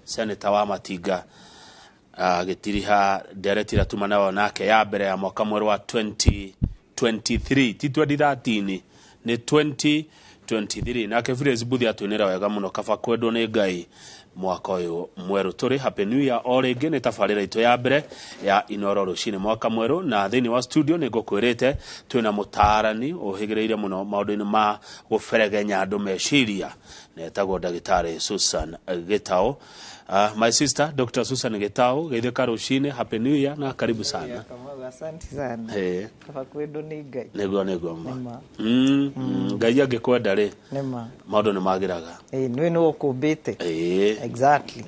Senator wa Matinga gitiriha nderetira tumana nake ya mbere ya mwaka mweru wa 2023 ti 2013 ni 2023 nake Fires Buthi atwinira wega muno kaba kwendwo ni Ngai mwaka uyu mweru turi happy new year oringi ni tabarira itu ya mbere ya Inooro Rũciinĩ mwaka mweru na thini wa studio ni ngukwirite twina mutarani uhigireire muno maundu-ini ma guferegenya andu meciria netagwo ndagitari Susan Gitau. My sister Dr. Susan Gitau, geithika Rũciinĩ, happy new year na karibu sana. Asante sana. Kaba kwendwo ni Ngai. Nego ma. Ngai angikwenda ri. Nema. Maundu ni magiraga. Niwe no kumbite. Exactly.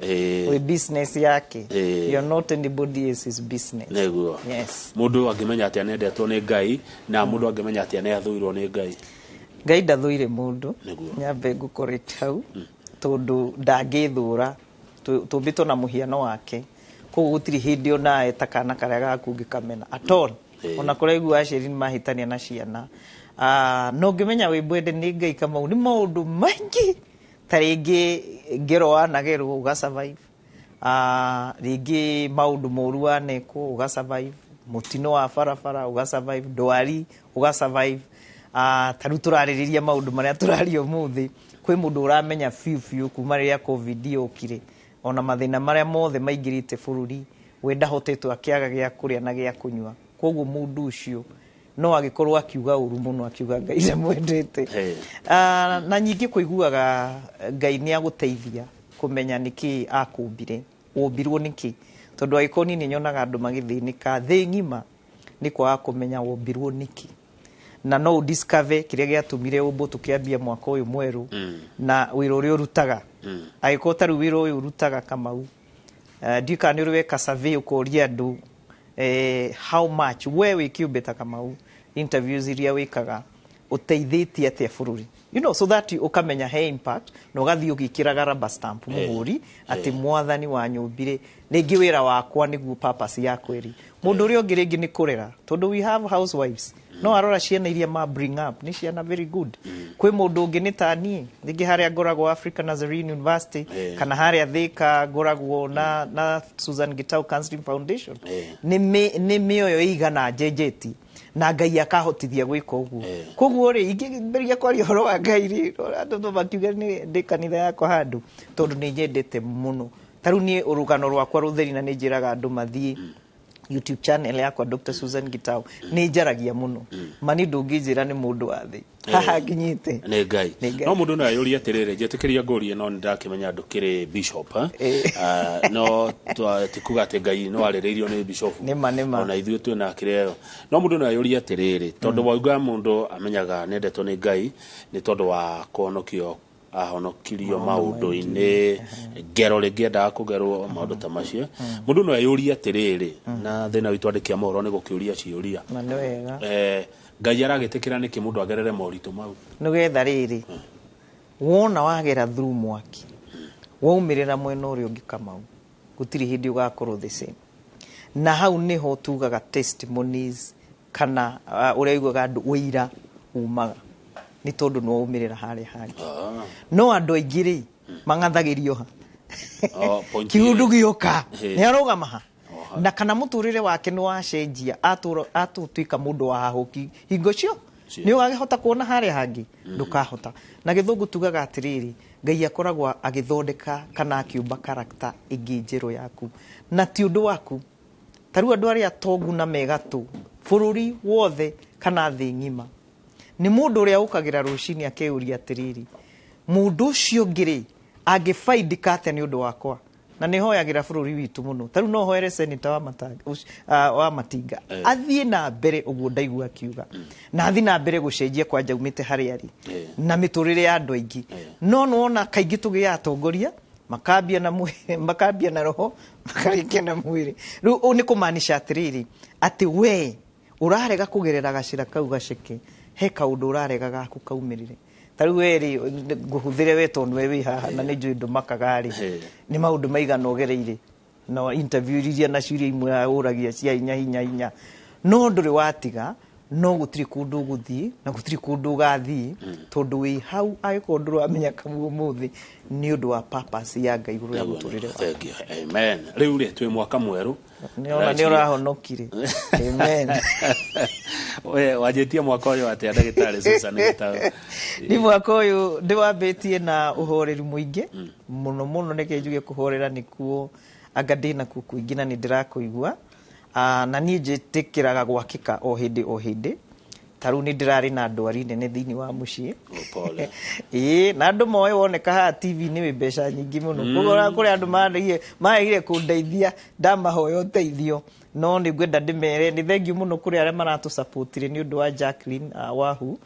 We business yake. You're not anybody else's business. Nego. Yes. Mundu angimenya atia nendetwo ni Ngai na mundu angimenya atia ne athuirwo ni Ngai. Ngai ndathuire mundu. Nyambe ngukorete hau. Tondu ndangithura tumbitwo na muhiano wake ko gutiri hindi ona etakana karia gakungi kamena atol ona kuraigu aciri ni mahitania na ciana no ngimenya wi bwende ni Ngai kama ni maundu maingi taringi ngero anagerwo uga survive ringi maundu moru aneko uga survive mutino wa farafara uga survive ndwari uga survive taru turaririria maundu maria turario muthi kwi mundu uramenya fiu kuma riria covid yokire ona mathina maria mothe maingirite bururi wenda hotetwo akiaga gia kuria na gia kunywa koguo mundu ucio no agikorwo akiuga uru muno akiuga Ngai ne mwendete na nyingi kuiguaga Ngai ni aguteithia kumenya niki akumbire wombirwo niki tondu aikoni ni nyonaga andu magithinika thi ngima ni kwa kumenya wombirwo niki na no discover kiria giatumire umbu tukiambia mwaka uyu mweru na wira uria urutaga aikota ru wira uyu urutaga Kamau ndika ni ruweka survey ukoria andu how much we wikiumbeta Kamau interviews iria wikaga uteithitie atia bururi so that ukamenya he impact no gathi ugikiraga rubber stamp muhuri ati mwathani wa nyumbire ningi wira wakwa niguo purpose ya kweri mundu uria ungiringi ni kurera tondu we have housewives no arora ciana iria ma bring up ni ciana very good kwi mundu ungi ni tani ningi haria ngoragwo Africa Nazarene University kana haria Thika ngoragwo na Susan Gitau Counseling Foundation ni mioyo igana jejeti na Ngai akahotithia gwika uguo koguo ri ingimberia kwari horo wa Ngai ri andu bakiuga ni ndi kanitha yakwa handu tondu ni nyendete muno taru ni urugano rwakwa rutheri na ni njiraga andu mathie YouTube channel yakwa Dr. Susan Gitau ni njaragia muno mani ndungijira ni mundu wa thi haha nginyite ni Ngai no mundu no ayuri atirire njetikiria ngorie no ndakimenya ndukire bishop no tikuga ati Ngai no aririirio ni bishop nema ona ithuĩ twina kireo no mundu no ayuri atirire tondu wauga mundu amenyaga nendetwo ni Ngai ni tondu wa kuonokio ahonokirio maundu-ini ngero ringiendaga kugerwo maundu ta macio mundu no ayuri atiriri na thina witu andikia mohoro ni gukiuria ciuria na ni wega Ngai aragitikira niki mundu agerere moritu mau nugetha riri wona wagera through mwaki waumirira mwena uria ungi Kamau gutiri hindi ugakorwo the same na hau niho tugaga testimonies kana uraiguaga andu uira umaga ni tondu no umirira haria hangi no andu aingiri mangathagirio ha kiundu gioka ni arugama ha na kana muturire wake ni wacenjia atutuika mundu wa hahuki hingo cio ni ugahota kuona haria hangi ndukahota na githungu tugaga atiriri Ngai akoragwo agithondeka kana akiumba character ingi njeru yaku na ti undu waku taru andu aria tongu na megatu bururi wothe kana thi ngima ni mundu uria ukagira Rũciinĩ akeuria atiriri mundu ucio ngiri angifaidika atia ni undu wakwa na ni hoyagira bururi witu muno taru no hoere senator wa Matinga athie na mbere uguo ndaigua akiuga na athie na mbere gucenjia kwa jaumite hari ari na miturire ya andu aingi no nona kaingi tugia atongoria makambia na roho makarikia na mwiri ru ni kumaanisha atiriri ati we urarega kugerera gacira kau gaceke he kaundu urarega gaku kaumirire taru weri nguhuthire we tondu we wi haha na ni njui ndumakagari ni maundu maigana ugereire no interview iria na ciuria imwe uragia cia hinya no nduri watiga no gutiri kundu guthii na gutiri kundu gathii tondu wi hau agiko nduru amenya kamu muthi ni undu wa purpose ya Ngai iguru ya muturire wa. Amen. Riu ri twi mwaka mweru ni urahonokire. Amen. We wajetia mwaka uyu atia ndagitari Susan Gitau? Ni mwaka uyu ndiwambitie na uhoreri muingi muno muno nikenjuge kuhorera nikuo anga ndina kukuingina ni ndirakuigua. Na niĩ njĩtĩkĩraga gwakĩka o hĩndĩ tarũ nĩ ndĩrarĩ na ndwari nene thĩinĩ wa mũciĩ na andũ moe woneka haha TV nĩ wĩ mbeca nyingĩ mũno kũgora kũrĩ andũ maregire kũndeithia ndamahoya ũteithio no nĩ ngwenda ndĩmere nĩ thengiũ mũno kũrĩ arĩa maratũ support nĩ ũndũ wa Jacqueline Wahu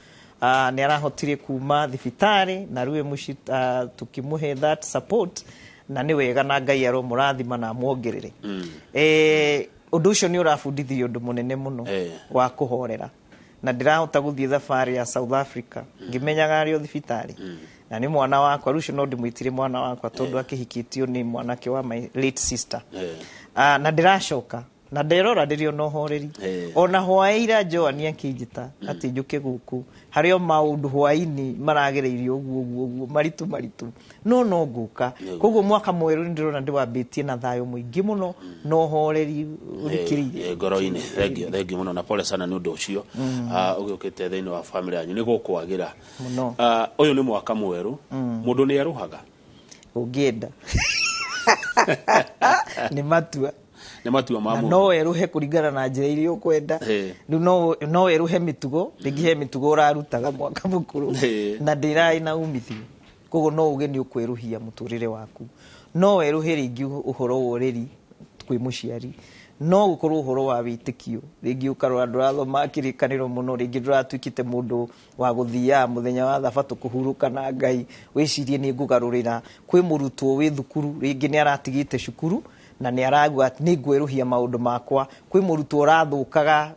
nĩ arahotire kuma thibitarĩ na rĩu mũciĩ tukĩmũhe that support na nĩ wega na Ngai aromũrathima na muongerere undu ucio ni urafundithio undu munene muno wa kuhorera na ndirahota guthie thabarĩ ya South Africa ngimenyaga ari thibitari na ni mwana wakwa rucio no ndimwitire mwana wakwa tondu akihikitio ni mwanake wa my late sister na ndiracoka na nderora ndirio no horeri ona hwaira Joani akinjita ati njuke guku hario maundu hwaini maragereirio uguo maritu no nguka koguo mwaka mweru ndirona ndiwambitie na thayo muingi muno no horeri urikiririe ngoro-ini. Thengiũ muno na pole sana ni undu ucio ugiukite thiini wa family yanyu ni gukwagira muno. Uyu ni mwaka mweru mundu ni aruhaga ungienda ni matua mamu no eruhe kuringana na njira iria ukwenda no eruhe mitugo ringi he mitugo urarutaga mwaka mukuru na ndirai na umithio kogo no uge ni ukweruhia muturire waku no eruhe ringi uhoro woreri kwi muciari no gukorwo uhoro wa witikio ringi ukarora ndurathoma kirikaniro muno ringi nduratuikite mundu wa guthia muthenya wa thabato kuhuruka na Ngai wicirie ni ngugarurira kwi murutwo wi thukuru ringi ni aratigite cukuru na ni aragwa ati ni ngweruhia maundu makwa kwi murutwo urathukaga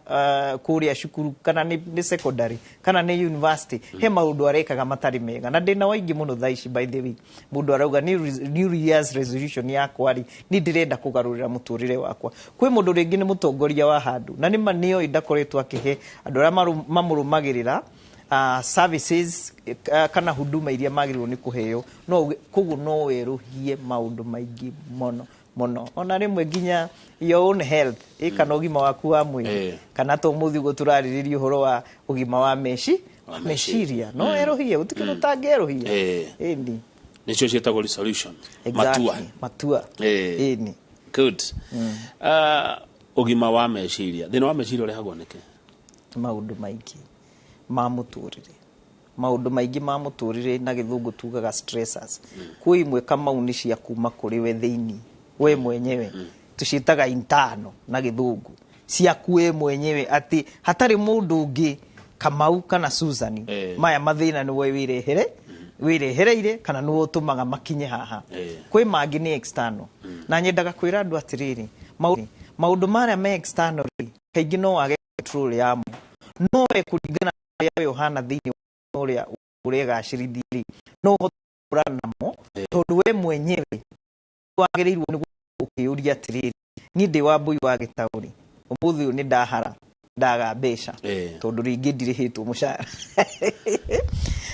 kuria cukuru kana ni secondary kana ni university he maundu arekaga matari mega na ndina waingi muno thaici by the way mundu arauga new year's resolution yakwa ri ni ndirenda kugarurira muturire wakwa kwi mundu ringi ni mutongoria wa handu na ni manio indakoretwo akihe andu ara mamurumagirira services kana huduma iria magirirwo ni kuheo no kugu no weruhie maundu maingi mono ona rimwe nginya your own health kana ugima waku wa mwili kana to muthi guturariririo horo wa ugima wa meciria no erohie utikino tangerohia indi nicio cietagwo resolution matua ini good ugima wa meciria thina wa meciria urehagwo niki maundu maingi ma muturire na githungu tugaga stressors kwi imwe kama unishia kuma kuri we thiini we mwenyewe tushitaga intano na githungu ciaku we mwenyewe ati hatari mundu ungi Kamau kana Susan maya mathina ni we wirehereire kana ni utumaga makinye haha kwi mangi ni external na nyendaga kwira andu atiriri maundu maria me external kaingi no age control yamo no ekuringana na Yohana thiini uria uregacirithiri no hotorana namo tondu we mwenyewe wagereirwo ni ukiuria atiriri ni ndi wa mbui wa Gitauri umuthi ni ndahara ndaga mbeca tondu ringi ndirihitwo mushara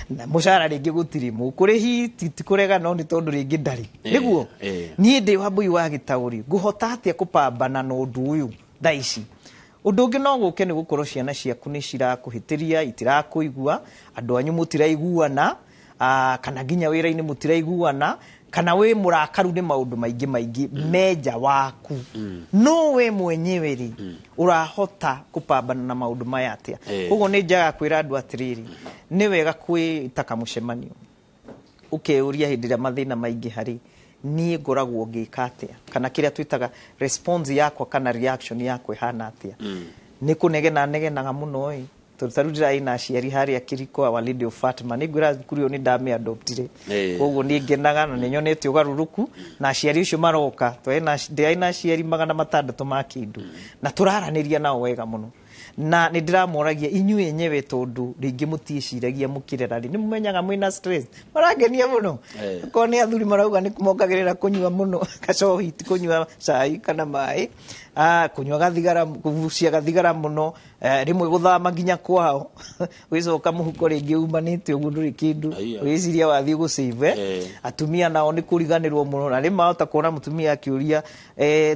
na mushara ringi gutiri mukurihi titikurega no ni tondu ringi ndari niguo ni ndi wa mbui wa Gitauri nguhota atia kupambana na undu uyu thaici undu ungi no guke ni gukorwo ciana ciaku ni cirakuhitiria itirakuigua andu anyu mutiraiguana kana nginya wira-ini mutiraiguana kana we murakaru ni maundu maingi meja waku no we mwenyewe ri urahota kupambana na maundu maya atia ugo ni njaga kwira andu atiriri ni wega kwitaka mucemanio ukeuria hindira mathina maingi hari ni ngoragwo ngika atia kana kiria twitaga response yakwa kana reaction yakwa ihana atia ni kunegenaga muno tutarudira ina aciari haria kiriko wa Lady of Fatima ni ngwira kurio ni ndame adoptire koguo ni ngenaga na ninyonete ugaruruku na aciari ucio maroka twena ina aciari 600 ma kindu na turaraniria nao wega muno na nä ndä ramoragia inyuä enyewe tondå rä ngä må tiäciragia må kä rera rä nä må menyaga mwä na marangenia må no korwo nä athuri marauga nä mongagä rä ra kå nyua må no gacohi ti kå nyua cai kana maä kå nyua gathigara kå gucia gathigara må no rä mwe gå thama nginya kwao wä coka må huko rä ngä umanä te å guo ndå rä kä ndå wä ciria wathiä gå cave atumia nao nä kå riganä rwo må no na rä mahota kuona må tumia akä å ria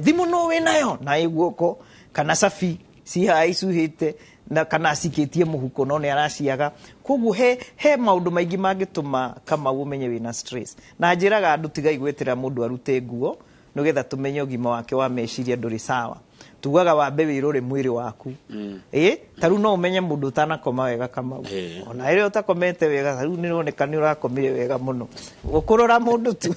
thimå no wä nayo naä guoko kana cabi ciha icuhä te na kana cikä tie må huko no nä araciaga koguo he maå ndå maingä mangä tå ma Kamau å menye wä na na njä raga andå tigai gwä tä ra må ndå arute nguo nä getha tå menye å gima wake wa meciria ndå rä sawa tugaga wambe wä rå rä mwä rä waku ta rä u no å menye må ndå å tanakoma wega Kamau ona ä rä å takomete wega ta rä u nä roneka nä å rakomire wega må no gå kå rora må ndå tu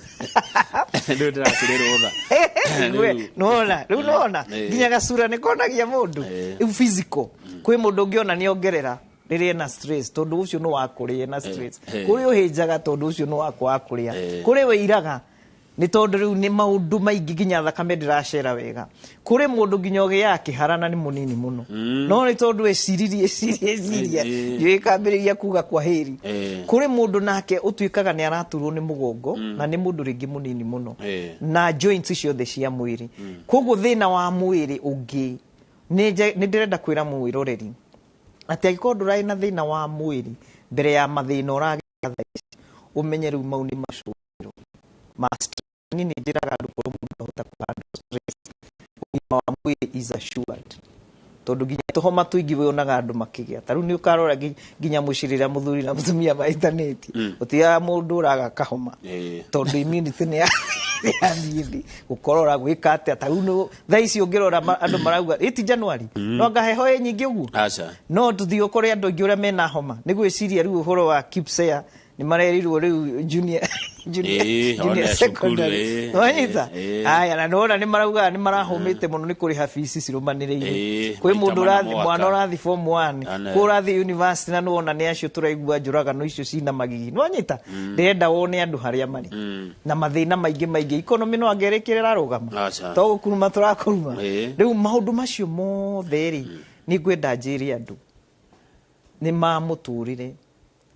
nona rä u nona nginya gacura nä konagia må ndå rä u physical kwä må ndå å ngä ona nä ongerera rä rä ena tondå å cio nä wakå rä ena kå rä å hä njaga tondå å cio nä wakwa wakå rä a kå rä wä iraga nä tondå rä u nä maå ndå maingä nginya thakame ndä racera wega kå rä må ndå nginya å gä yake harana nä må nini må no no nä tondå eciriria njuä kambä rä ria kuga kwa hä ri kå rä må ndå nake å tuä kaga nä araturwo nä må gongo na nä må ndå rä ngä må nini må no na joints ciothe cia mwä rä koguo thä na wa mwä rä å ngä nä ndä renda kwä ra mwä roreri atä angä korwo ndå rarä na thä na wa mwä rä mbere ya mathä na å ragä å menye rä u mau nä macå ni nä ndä raga andå korwo må ndå ahota kå handle ũgima wa mwĩrĩ is assured tondå nginya tå homa tå ingä wonaga andå makä gä a ta rä u nä å karora nginya må cirä ra må thuri na må tumia maitanätie å tiaga må ndå å raga kahoma tondå immunity nä yathiä thä gå korora gwä ka atä a ta rä u thaa ici å ngä rora andå marauga ä ti January no ngaheho ä nyingä å guo no tå thiä å kore andå aingä å rä a mena homa nä gwä ciria rä u å horo wa kipsea nä marerirwo rä u junior secondary wanyita aya na nona nä marauga nä marahå mä te må no nä kå rä ha bici cirå rä ire kwä må ndå mwana å rathi form 1 kå rathi university na nä wona nä acio tå raigua njåragano icio cina magigi nä wanyita ndä renda wone andå harä a marä na mathä na maingä ikonomi no angerä kä rä rarå gama to gå kuruma tå rakå ruma rä u maå ndå macio mothe rä nä ngwenda njä re andå nä mamå tå rä re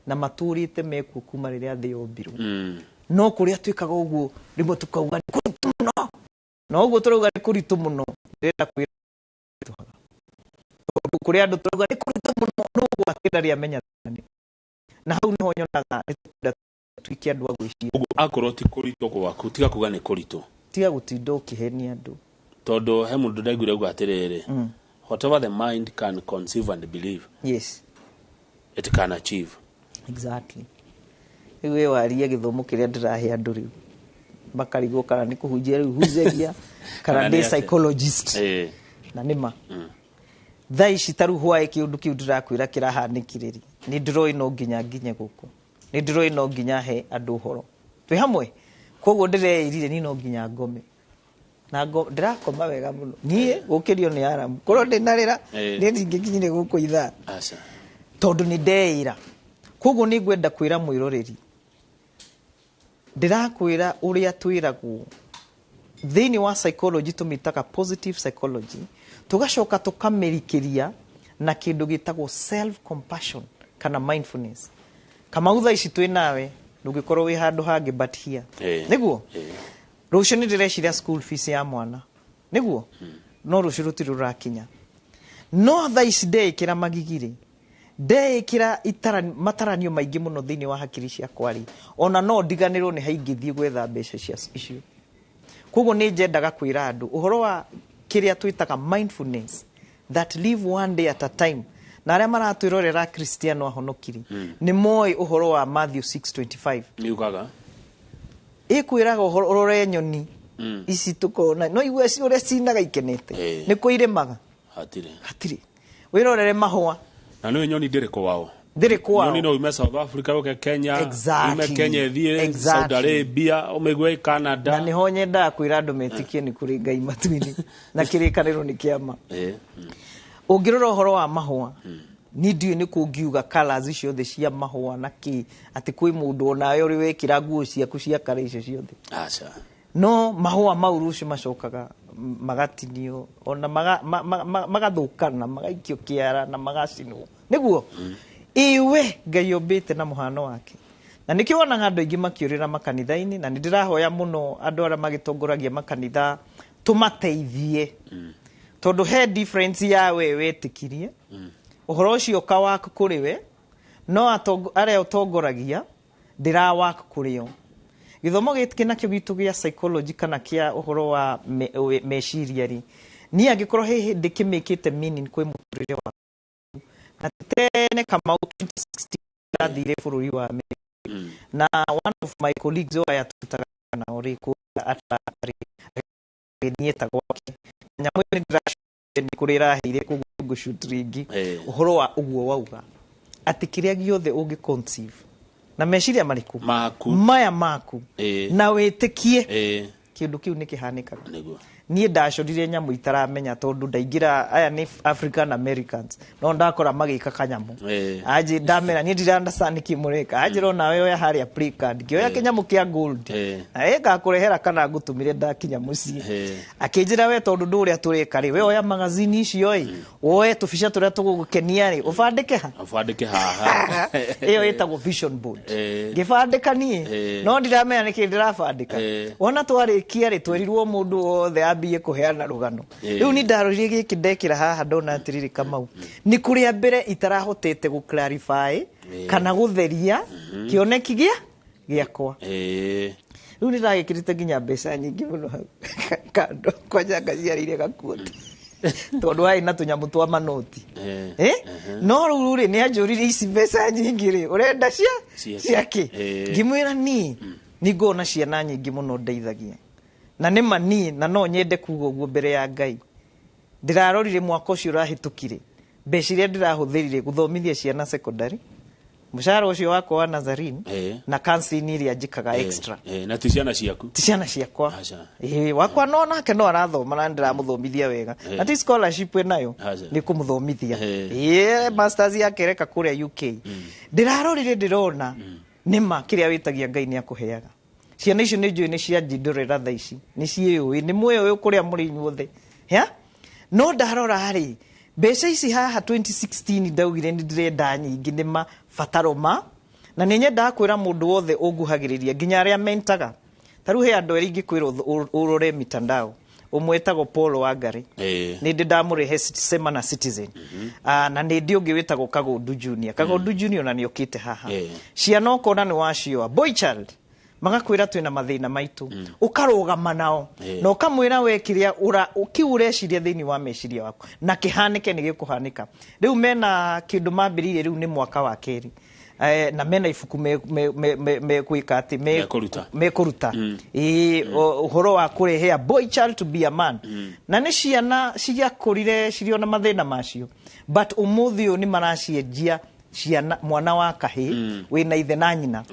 na matå rä te mekuo kuma rä rä a thä yombirwo no kå rä a twä kaga å guo rä mwe tå kauga nä kå ritå må no na å guo tå rauga nä kå ritå må no ndä renda kwä tondå kå rä a andå tå rauga nä kå ritå må no no guo akä ndarä amenya na hau nä ho nyonaga nä twenda tuikie andå a gwä ciria akorwo ti kå ritå gwaku tiga kuga nä kå ritå tiga gå tinda å kä henia andå tondå he må ndå ndaiguire uga atä rä rä whatever the mind can conceive and believe yes it can achieve exactly rä u ä waria gä thomo kä rä a ndä rahä andå rä u makarigwo kana nä kå hunjia rä u hunjagia kana ndä psychologist na nä ma thaa ici ta rä u hwaä kä å ndå kä u ndä rakwä ra kä rahanä kirä ri nä ndä roä no nginya nginye gå kå nä ndä roä no nginya he andå horo twä hamwe koguo ndä reirire ni no nginya ngome na ndä rakoma wega må no niä gå kä rio nä aramu korwo ndä narä ra nä ndingä kinyire gå kå ithaa tondå nä ndeä ra koguo nä ngwenda kwä ra mwä roreri ndä rakwä ra å rä a twä ragwo thä inä wa psychology tå mä taga positive psychology tå gacoka tå kamä rikä ria na kä ndå gä tagwo self compassion kana mindfulness Kamau thaa ici twä nawe ndå ngä korwo wä handå hangä but here nä guo rå cio nä ndä reciria school fees ya mwana nä guo no rå cio rå tirä rå rakinya no thaa ici ndeä kä ra magigirä ndeä kä ra mataranio maingä må no thä inä wa hakiri ciakwa rä ona no ndiganä rwo nä haingä thiä gwetha mbeca icio koguo nä njendaga kwä ra andå å horo wa kä rä a twä taga mindfulness that live one day at a time na arä a maratwä rorera Kristiano ahonokiri nä moä å horo wa Matthew 6:25 niugaga kwä raga å rore nyoni ici tå kona no igua å rä a cinaga ikenete nä kå irä maga hatirä wä rorere mahåa na nä nyoni ndä rä kwao ndä kwao nyoni no ume South Africa uke Kenya ume Kenya thiä Saudi Arabia umegue Canada na nä ho nyendaga kwä ra andå metikie nä kå rä Ngai matu-inä na kä rä kanä ro nä kä ama å ngä rora å horo wa mahåa nä ndiå nä kå ngiuga colors ciothe cia mahåa na kä atä kwä må ndå onawe å rä wekä ra nguo ciaku cia kara icio ciothe no mahåa mau rå cio macokaga magatinio ona magathukana magaikio kiara na magacinwo niguo iwe Ngai ombite na muhano wake na nikio wonaga andu aingi makiurira makanitha-ini na ndirahoya muno andu ara magitongoragia makanitha tumateithie tondu he difference ya we wetikirie uhoro ucio ka waku kuri we no aria utongoragia ndira waku kurio githomo gitiki nakio gitu gia psychology kana kia uhoro wa meciria ri ni angikorwo he hindi kimikite meaning kwi muturire wa na tene kama 2016 athire bururi wa na one of my colleagues oya tutaka na oriku atari nieta gwake nyamwe ni kurira hire kugushoot ringi uhoro wa uguo wauga ati kiria giothe ungi conceive na meciria mariku maya maku na witikie kindu kiu nikihanikaga nie ndacurire nyamu itaramenya tondu ndaingira aya ni African Americans no ndakora magika kanyamu aje ndamera nie ndirandasani kimureka aje rona wewe ya hari applicant kioya kinyamu kia gold ega kurehera kana ngutumire ndakinya muci akinjira we tondu nduria turika ri wewe ya magazine icio oe tuficia turia tugugukenia ri ufandike haha iyo itagwo vision board gifandikanie no ndiramenya niki ndirafandika ona twarikia ri twerirwo mundu othe ambie kuheana rugano riu ni ndarorire giki ndekira haha ndona atiriri Kamau ni kuria mbere itarahotete gu clarify kana gutheria kioneki giakwa riu ni ndagikirite nginya mbeca nyingi muno kando kwa janga ciarire gakuota tondu hai na tunyamu twa manoti no riu ri ni anjurire ici mbeca nyingi ri urenda ciake ngimwira ni ngona ciana nyingi muno ndeithagia na nĩ mani na no nyende kuga ũguo mbere ya Ngai ndirarorire mwaka ũcio ũrahitukire mbeca iria ndĩrahũthĩrire gũthomithia ciana secondary mushahara ũcio wakwa wa Nazarene na counseling iria njikaga extra na ti ciana ciaku ti ciana ciakwa wakwa no nake no arathoma na ndĩramũthomithia wega na ti scholarship enayo nĩ kũmũthomithia masters yake reka kũrĩa UK ndirarorire ndĩrona nĩma kĩrĩa wĩtagia Ngai nĩ akũheaga ciana icio nĩ njũĩ nĩ cianjindũrĩra tha ici nĩ ciĩũĩ nĩ muoyo kũrĩa mũrĩ inyuothe no ndarora harĩ mbeca ici haha 2016 ndaugire nĩ ndĩrenda nyingĩ nĩ mabataro na nĩ nyendaga kwĩra mũndũ wothe ũnguhagĩrĩria nginya arĩa mentaga ta rĩu he andũ erĩ ingĩkwĩra ũrore mitandao ũmwe etagwo Paul Wangari nĩ ndĩ ndamũrehe Sema na Citizen na nĩ ndĩ ũngĩ wĩtagwo Kagondu Junior na nĩ okĩte haha ciana ũkona nĩ wacioa boy child magakwira twina mathina maitu ukarugama nao na ukamwira we kiria ukiureciria thiini wa meciria wako na kihanike ni gikuhanika riu mena kindu mambiririe riu ni mwaka wa keri na mena ifuku me kuika ati me kuruta uhoro wa kurehea boy child to be a man na ni ciana ciakurire ciriona mathina macio but umuthi ni maracienjia ciana mwana wa kahi wina ithe na nyina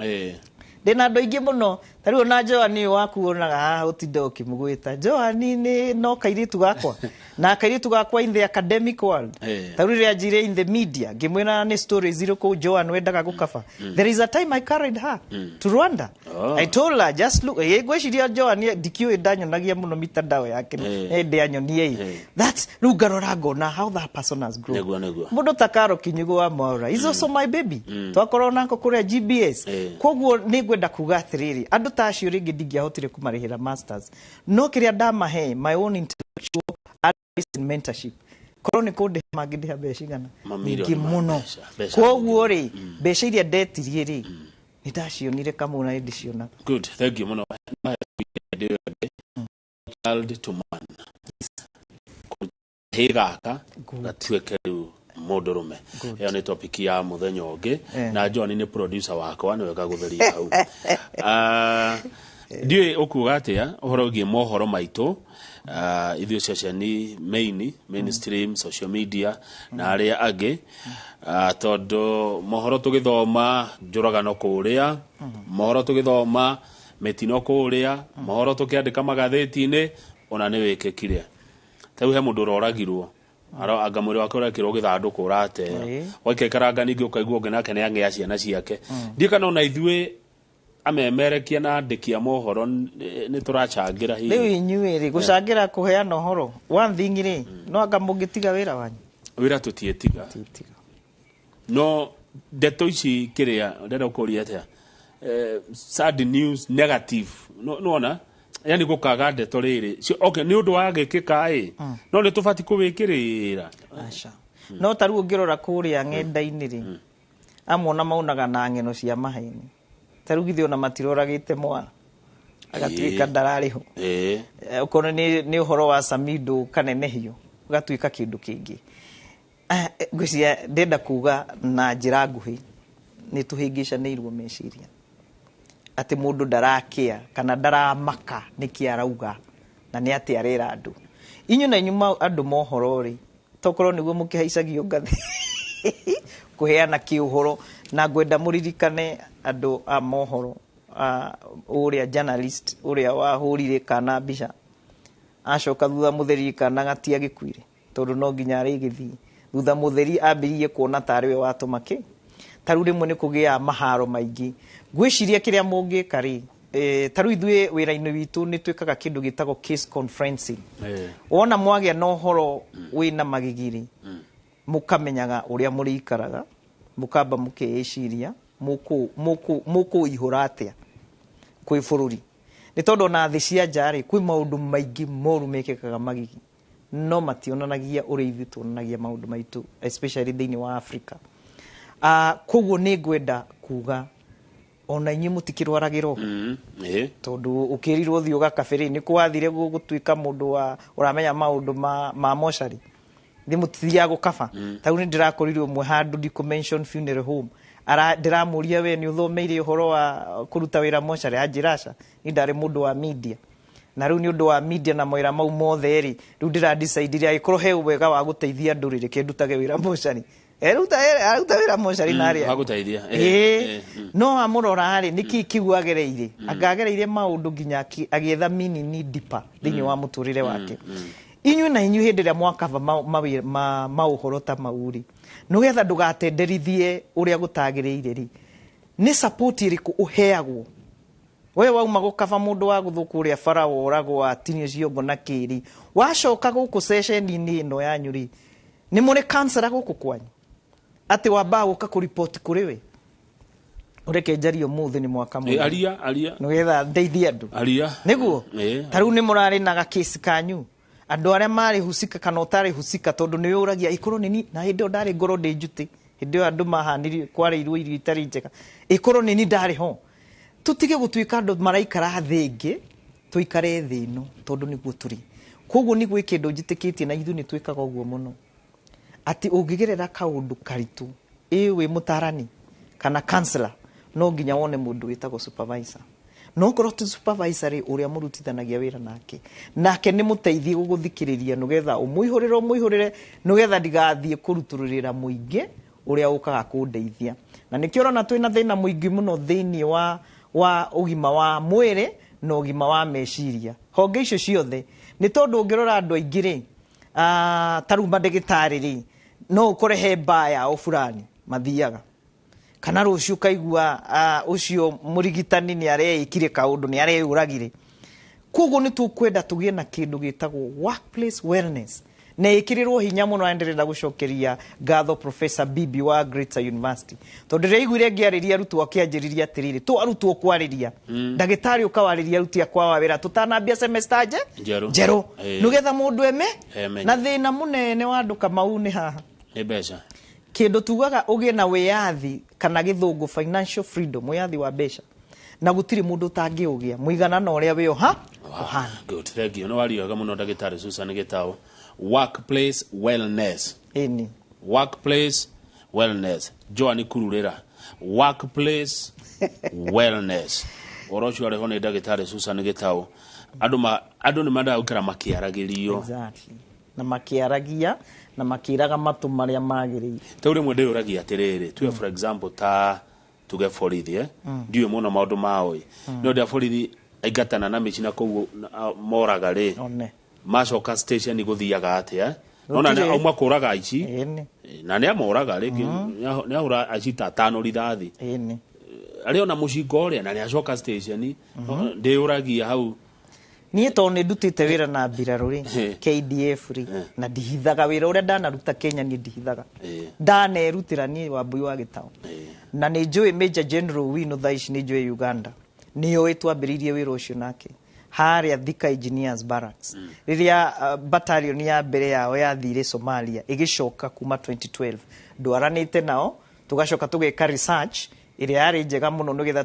ndina andu aingi muno tariu na Joani waku onaga haha utinda ukimugwita Joani ni no kairitu gakwa na kairitu gakwa in the academic world tariu ria njire in the media ngimwira ni stories zero ko Joan wendaga gukaba there is a time I carried her to Rwanda I told her just look gwiciria Joani ndikio ndanyonagia muno mitandao yake ndi anyonie that's rugarora ngona how that person has grown mundu takaro kinyigo wa Maura is also my baby twakorona nko kuria GBS koguo ni gwenda kuga atiriri andu tacio ringi ndingiahotire kumarihira masters no kiria ndamahe my own intellectual advice and mentorship koroni kunde magidiha mbeca igana nyingi muno koguo ri mbeca iria ndetirie ri nitacionire Kamau na ndiciona good thank you muno child to man hegaka gatweke mundurume iyo ni topic ya muthenya ungi na John ni producer wakwa ni wega gutheria hau ndiye ukuga atia uhoro gi mohoro maitu ithio cia ni mainstream social media na aria angi tondu mohoro tugithoma njuragano kuria mohoro tugithoma metino kuria mohoro tukiandika magatheti-ini ona ni wikikire tau he mundu uroragirwo anga mwiri wake urekirwo githanduku urate waike karanga ningi ukaigua ngi nake ni angia ciana ciake ndikana ona ithue amemerekia na andiki a mohoro ni turachangira hihi riu inyuiri gucangira kuheana horo one thing ri no anga mungitiga wira wanyu wira tutietiga no ndeto ici kiria ndenda kuria atia sad news negative no ona yani gukaga ndeto riri okay ni undu wa gikika no ni tubati kuwikirira acha no taru ungirora kuria ng'enda-ini ri amona maunaga na ng'eno cia maheni taru githio na matiroragite mwana agatuika ndarariho ukona ni uhoro wa Samido kanenehio ugatuika kindu kingi ngwiciria ndenda kuga na njira nguhi ni tuhingicanirwo meciria ati mundu ndarakia kana ndaramaka niki arauga na ni ati arera andu inyu na nyuma andu mohoro ri tokoro niguo mukihaicagio ngathi kuheana kiuhoro na ngwenda muririkane andu a mohoro uria journalist uria wahurire kana mbica acoka thutha mutheri kana gatia gikuire tondu no nginya ari githii thutha mutheri ambirie kuona tariwe watumake taru rimwe ni kugia maharo maingi gwiciria kiria mungika ri taru ithue wira-ini witu ni twikaga kindu gitagwo case conferencing wona mwagia no horo wina magigiri mukamenyaga uria muri ikaraga mukamba mukeeciria muku ihura atia kwi bururi ni tondu na thi cia njari kwi maundu maingi moru mekekaga magigi no mationanagia uria ithu tuonanagia maundu maitu especially thiini wa Africa koguo ni ngwenda kuga ona inyi mutikirwaragiro tondu ukirirwo thio gakabiri ni kwathire gutuika mundu wa uramenya maundu ma moshari ndi mutithia gukaba tau ni ndirakorirwo mwe handu dimension funeral home ndiramuria we ni uthomeire uhoro wa kuruta wira moshari ajirasha ni ndari mundu wa media na riu ni undu wa media na moira mau mothe ri riu ndira decide agikoro he wega wa guteithia ndurire kindutage wira moshari aruta wira moshari na ria aguteithia no amurora ri niki kiguagereire agagereire maundu nginya agietha mini ni dipa thiini wa muturire wake inyu na inyu hindi ria mwakava mauhoro ta mauri nugetha ndugatenderithie uria gutagiriire ri ni support iriku uheagwo we wauma gukava mundu wa guthuku uria farao oragwo atinio ciongo na kiri wacoka guku session-ini ino yanyu ri ni muri cancer guku kwanyu ati wamba guka ku report kuri we ureke njario muthi ni mwaka mu aria nugetha ndeithie andu aria niguo taru ni murari na ga case kanyu andu aria mari husika kana utari husika tondu ni uragia ikoro nini na hindi ndari ngoro ndi njuti hindi andu mahaniri kwareirwo irio itari njega ikoro nini ndari ho tutige gutuika andu maraikara thingi tuikare thino tondu niguo turi koguo niguo ikindu njitikitie na ithu ni twikaga uguo muno ati ungigerera kaundu karitu wi mutarani kana counselor no nginya wone mundu witagwo supervisor no korwo ti supervisor uria murutithanagia wira nake ni muteithie guguthikiriria nugetha umuihurire nugetha ndigathie kurutururira muingi uria ukaga kundeithia na nikio rona twina thina muingi muno thiini wa ugima wa mwire na ugima wa meciria honge icio ciothe ni tondu ungirora andu aingi ri taruma ndagitari ri no ukore he mbaya o fulani mathiaga kana ruciu kaigua ucio murigitani ni areikire kaundu ni areuragire koguo ni tukwenda tugie na kindu gitagwo workplace wellness na ikirirwo hinya muno enderera gucokeria ngatho Professor Bibi wa Greater University tondu reiguire ngiariria rutu akianjiriria atiriri tu arutwo kwariria ndagitari ukawariria ruti akwa wawira tutanambia semester njeru nugetha mundu eme na thina munene wa andu kamau ni haha ni beca kindu tugaga ugie na wiyathi kana githungu financial freedom wiyathi wa beca na gutiri mundu tangiugia muigana na uria we ohana good thank you no wariaga muno ndagitari Susan Gitau workplace wellness workplace wellness Joani kururira workplace wellness orocho ari hone ndagitari Susan Gitau andu ni manda ukira makiaragirio exactly na makiaragia na makiraga matu maria magiri tauri mwende uragia atiriri tu for example ta tuge borithi ndiwe muno maundu maoi no ndia borithi aigatana na mechina koguo moraga ri macoka station iguthiaga atia nona na auma kuraga aici na ne amoraga ri ni ahura aici ta tano rithathi arĩ ona mũcingo ũrĩa na nĩ acoka station ndĩũragia hau niĩ to nĩ ndutĩte wĩra na mbirarũ rĩ KDF rĩ na ndihithaga wĩra ũrĩa ndanaruta Kenya niĩ ndihithaga ndanerutĩra niĩ Wambui wa Gitau na nĩ njũĩ Major General Wino thaici nĩ njũĩ Uganda nĩoĩ twambĩrĩirie wĩra ũcio nake harĩa Thika Engineers Barracks rĩrĩa battalion ya mbere yao yathire Somalia ĩgĩcoka kuma 2012 ndwaranĩte nao tugacoka tugeka research ĩrĩa yarĩ njega mũno nĩgetha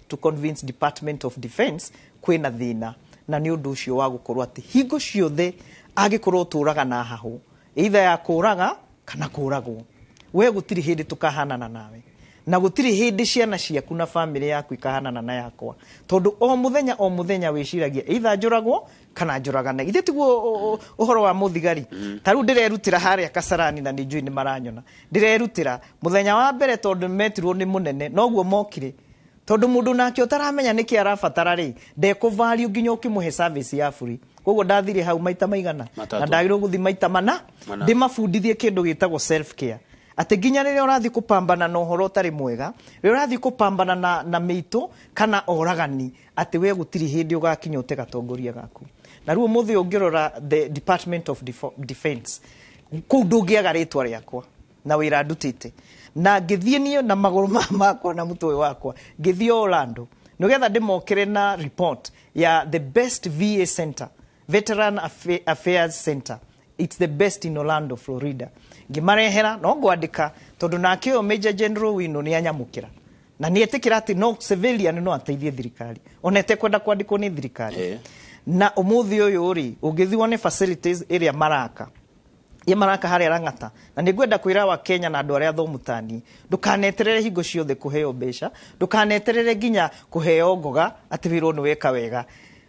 to convince Department of Defence kwĩna thĩna na nĩ ũndũ ũcio wa gũkorwo atĩ hingo ciothe angĩkorwo tũraga na hahũ either ya kũraga kana kũragwo we gũtirĩ hĩndĩ tũkahanana nawe na gũtirĩ hĩndĩ ciana ciaku na family yaku ikahanana na yakwa tondũ o mũthenya wĩciragia either njũragwo kana njũragane ithe tiguo ũhoro wa mũthigari ta rĩu ndĩrerutĩra harĩa Kasarani na nĩ njũĩ nĩ maranyona ndĩrerutĩra mũthenya wa mbere tondũ metirwo nĩ mũnene noguo mokire tondu mundu nake utaramenya niki arabatara ri ndeko value nginya ukimũhe service ya free koguo ndathire hau maita maigana na ndagirwo guthi maita mana ndimabundithie kindu gitagwo self care ati nginya rĩrĩa ũrathi kupambana na ũhoro ũtarĩ mwega rĩrĩa ũrathi kupambana na mĩito kana oragani ati we gutiri hindi ugakinya ũte gatongoria gaku na rĩu mũthĩ ũngĩrora the Department of Defence kũu ndũngĩaga rĩtwa rĩakwa na wĩra ndutĩte na ngĩthiĩ niĩ na magũrũ makwa na mũtwe wakwa ngĩthiĩ Orlando nĩgetha ndĩmokere na report ya the best VA center Veteran Affairs Center it's the best in Orlando Florida ngimarehera no ngwandĩka tondũ nake o Major General Wino nĩ anyamũkĩra na nĩ etĩkĩra atĩ no civilian no ateithie thirikari onete kwenda kwandĩkwo nĩ thirikari na ũmũthĩ ũyũ rĩ ũngĩthiĩ wone facilities ĩrĩa maraka maraka harĩa Rang'ata na nĩngwenda kwĩra wa Kenya na andũ arĩa thomutani ndukaneterere hingo ciothe kuheo mbeca ndukaneterere nginya kuheo ngoga atĩ wĩra nĩ weka wega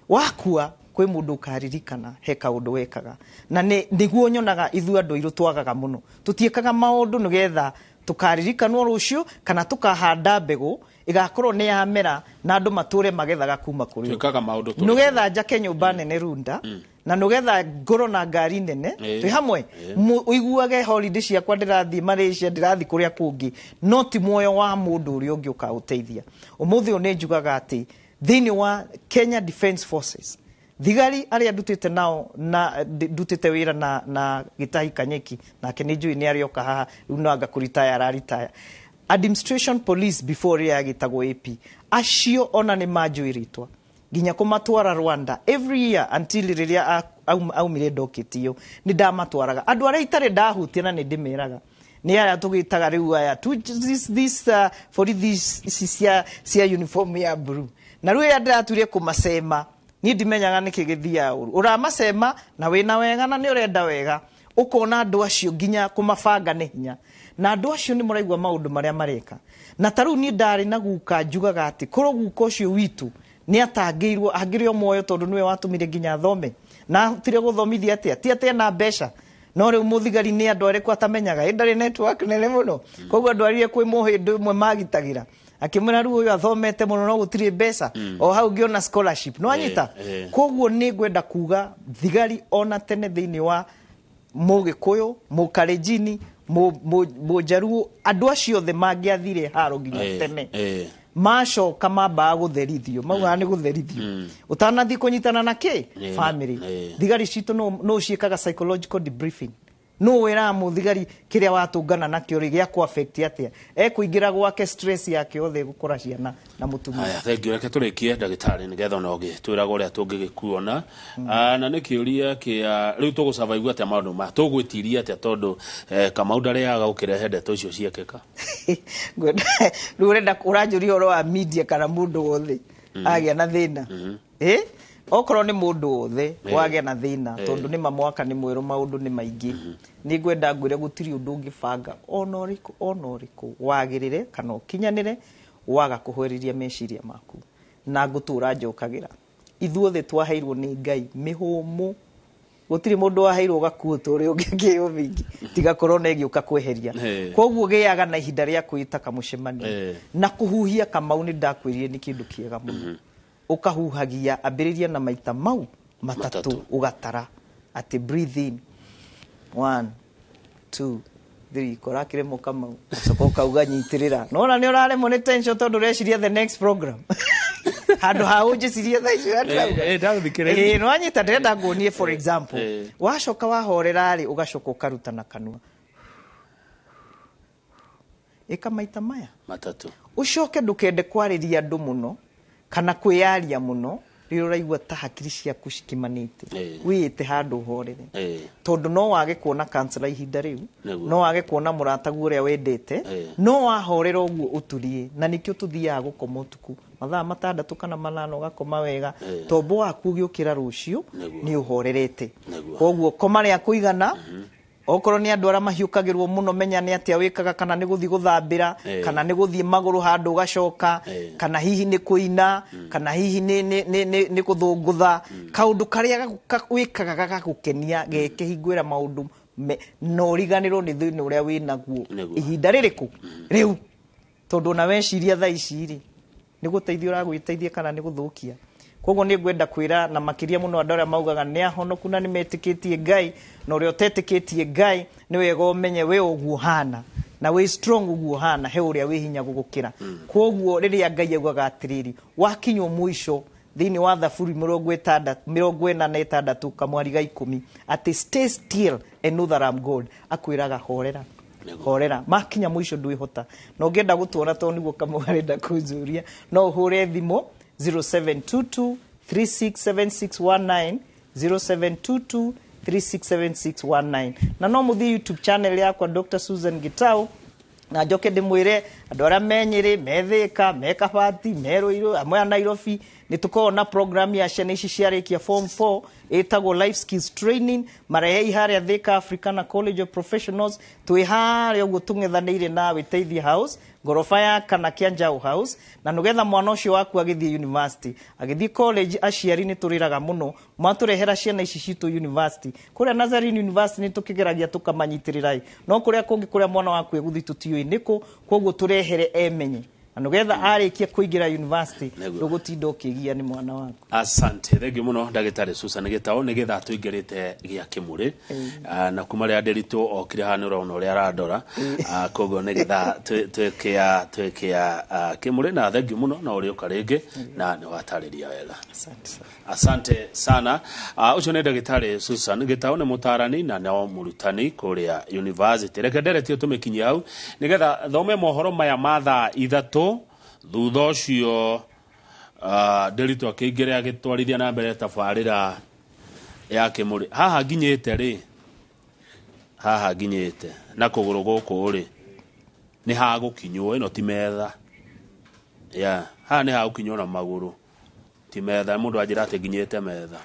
wakua kwĩ mũndũ ũkaririkana he kaũndũ wekaga na nĩguo nyonaga ithuĩ andũ airũ twagaga mũno tũtiĩkaga maũndũ nĩgetha tũkaririkanwo rũciũ kana tũkahanda mbegũ igakorwo nĩ yamera na andũ matũre magethaga kuma kũrĩ twĩkaga maũndũ nĩgetha njake nyũmba nene Runda na nĩgetha ngoro na ngari nene twĩ hamwe ũiguage holiday ciakwa ndĩrathiĩ Malaysia ndĩrathiĩ kũrĩa kũngĩ no ti muoyo wa mũndũ ũrĩa ũngĩ ũkaũteithia ũmũthĩ nĩ njugaga atĩ thĩinĩ wa Kenya Defence Forces thigari arĩa ndutĩte nao na ndutĩte wĩra na Gitahi Kanyeki nake nĩ njũĩ nĩ arĩoka haha rĩu no anga kũritaya araritaya administration police before ya gitagwo AP acio ona nĩ manjũĩrĩtwa nginya kũmatwara Rwanda every year until rĩrĩa aumire ndokĩtio nĩ ndamatwaraga andũ arĩa itarĩ ndahutia na nĩ ndĩmeraga nĩ aya tũgĩtaga rĩu aya this for this cia uniform ya blue na rĩu ya ndĩratuire kũmacema ni ndimenyaga niki githia uramacema na wina wega na ni urenda wega ukona andu acio nginya kumabanga ni hinya na andu acio ni muraigwa maundu maria mareka na taru ni ndari na guka njugaga ati koro guka ucio witu ni atangirwo agirio moyo tondu niwe watumire nginya thome na tire guthomithia atia ti atia na mbeca no riu muthigari ni andu ariko atamenyaga ndari network nene muno koguo andu arie kwi muhindu mwe magitagira akimwira ruo uyu athomete muno no gutire mbeca o hau ngiona scholarship no anyita koguo ni ngwenda kuga thigari ona tene thiini wa Mugikuyu Mukalenjini Mujaruo andu acio the magiathire haro nginya tene macoka mamba gutherithio mauga ni gutherithio utanathi kunyitana na ki family thigari citu no ciekaga psychological debriefing no wera muthigari kiria watungana nakio ri gya ku affect atia kuingira gwake stress yake othe gukora ciana na mutumia aya thank you reke turikie ndagitari nigetha no twiraga uria tungigikuona na nikiuria kia riu tugu survive atia maundu ma tugwitiria atia tondu Kamau ndariaga ukirehe ndeto icio ciekeka riu renda uranjuria oro wa media kana mundu wothe agia na thina okorwo ni mundu wothe wage na thina tondu ni mamwaka ni mweru maundu ni maingi ni ngwenda ngwire gutiri undu ungibanga onoriku wagirire kana ukinyanire waga kuhweriria meciria maku na ngutura njokagira ithuothe twaheirwo ni Ngai mihumu gutiri mundu waheirwo gakuo turi ungi uvingi tiga korona igiuka kweheria koguo giaga na ihinda ria kwita kamucemani na kuhuhia Kamau ni ndakwirie ni kindu kiega muno ukahuhagia ambiriria na maita mau matatu ugatara ati breathe in 1 2 3 korakire Kamau sokoka uganyitirira nona ni uraremo ni tension tondu reciria the next program handu ha unjicirie tha icio atau no anyita ndenda ngunie for example wacoka wahorera ri ugacoka ukaruta na kanua maita maya matatu ucoke ndukende kwariria andu muno kana kwiyaria muno riro raigua ta hakiri ciaku cikimanite wiyite handu horere tondu no wage kuona counselor ihinda riu no wage kuona muratagu uria wendete no wahorera uguo uturie na nikio tuthiaga gukoma utuku mathaa matandatu kana manano gakoma wega tombo waku ugiukira rucio ni uhorerete koguo koma ria kuigana okoro ni andu ara mahiukagirwo muno menya ni atia wikaga kana ni guthi guthambira kana ni guthi maguru handu gacoka kana hihi ni kuina kana hihi ni kuthungutha kaundu karia wikaga gagukenia gekehingwira maundu no riganirwo ni thini uria winaguo ihinda ririku riu tondu na weciria tha ici ri ni guteithia uragwiteithia kana ni guthukia koguo ni ngwenda kwira na makiria muno andu aria maugaga ni ahonoku na ni metikitie Ngai na uria utetikitie Ngai ni wega umenye we uguo hana na we strong uguo hana he uria we hinya gugukira koguo riria Ngai augaga atiriri wakinywo mwisho thini wa thaburi 46 kamwari ga 10 ati stay still and know that I'm God akwiraga horera makinya mwisho ndwihota no ngenda gutuona to niguo kamwarenda kunjuria no hure thimo 0722 367619 0722 367619 na no muthi YouTube channel yakwa Dr. Susan Gitau na njoke ndimwire andu aria menyiri methika mekabati meroiro amwe Nairobi nitukorwo na program ya ciana ici ciarikia form 4 etagwo life skills training marehe haria Thika African College of Professionals twi haria uguo tung'ethanire na Witeithia House gorofa ya kana Kianjau House na nugetha mwana ucio waku agithie university agithie college aciari ni turiraga muno maturehera ciana ici citu university kuria Nazarene University ni tukigeragia tukamanyitirirai no kuria kungi kuria mwana waku eguthi tutio iniko koguo turehere emenye anugetha arikia kuingira university ndugutinda ukigia ni mwana wako asante thegi muno ndagitari Susan Gitau nigetha tuingirite gia kimuri na kuma ria nderitu okire hanu rona uria aradora koguo nigetha twekia kimuri na thegi muno na uri ukaringi na ni watariria wega asante sana ucio ni ndagitari Susan Gitau ni mutarani na no murutani kuria university reke nderetio tumikinyia au nigetha thome mohoro maya matha ithatu thutha ucio nderitu akingire agitwarithia na mbere tabarira ya kimuri haha nginyite na kuguru guku ri ni ha gukinywo ino ti metha haha ni ha gukinywo na maguru ti metha mundu ajira ati nginyite metha